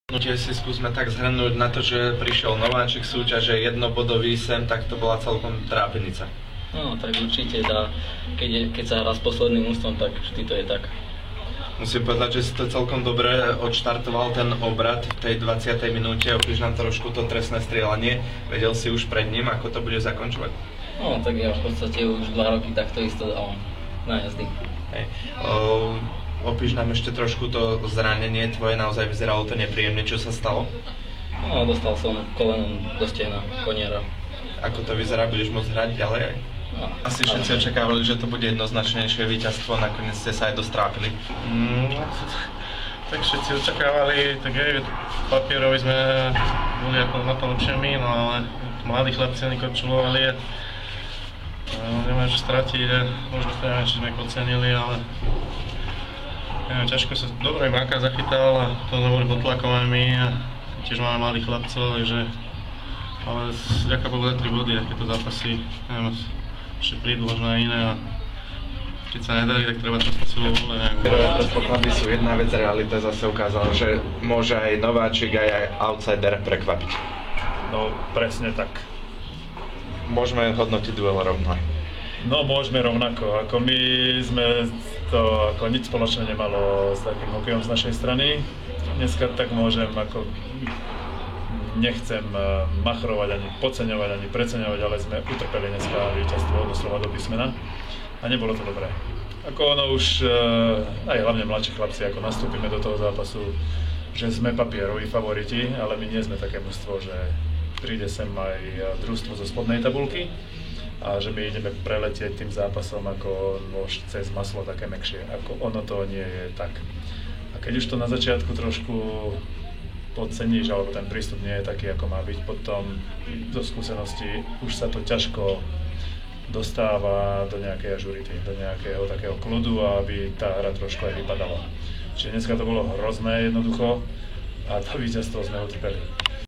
Si skúsme tak zhrnúť na to, že prišiel nováčik súťaže jednobodový sem, tak to bola celkom trápenica. No, tak určite keď sa hrá s posledným ústom, tak vždy to je tak. Musím povedať, že si to celkom dobre odštartoval ten obrad v tej 20. minúte, opíš nám trošku to trestné strieľanie. Vedel si už pred ním, ako to bude zakončovať? No, tak ja v podstate už 2 roky takto isto dávam na jazdy. Hej. Opíš nám ešte trošku to zranenie tvoje, naozaj vyzeralo to nepríjemne, čo sa stalo? No, dostal som kolenom do stehna koniara. Ako to vyzerá, budeš môcť hrať ďalej aj? No, asi všetci očakávali, že to bude jednoznačnejšie víťazstvo, nakoniec ste sa aj dostrápili. Tak všetci očakávali, tak aj papierovi sme boli ako na to lepšie my, no ale mladí chlapci oni korčulovali. Nemáme čo stratiť, možno to neviem, či sme ich ocenili, ale neviem, ťažko sa dobre Máka zachytal a to sme boli potlakovaní my a tiež máme mladých chlapcov, takže ale vďaka Bohu za 3 body, takéto zápasy, neviem, ešte prídu možno aj iné a keď sa nedali, tak treba to silou vole nejak. Predpoklady sú jedna vec, realita zase ukázala, že môže aj nováčik, aj outsider prekvapiť. No presne tak. Môžeme hodnotiť duel rovno. No môžeme rovnako, ako my sme to ako nič spoločné nemalo s takým hokejom z našej strany. Dneska tak môžem ako nechcem machrovať, ani podceňovať, ani preceňovať, ale sme utrpeli dneska víťazstvo doslova do písmena a nebolo to dobré. Ako ono už, aj hlavne mladší chlapci, ako nastúpime do toho zápasu, že sme papieroví favoriti, ale my nie sme také mužstvo, že príde sem aj družstvo zo spodnej tabulky a že my ideme preletieť tým zápasom ako nôž cez maslo, také mäkšie. Ako ono to nie je tak. A keď už to na začiatku trošku podceníš, alebo ten prístup nie je taký, ako má byť, potom zo skúsenosti už sa to ťažko dostáva do nejakej ažurity, do nejakého takého kľudu, aby tá hra trošku aj vypadala. Čiže dneska to bolo hrozné jednoducho a to víťazstvo sme utrpeli.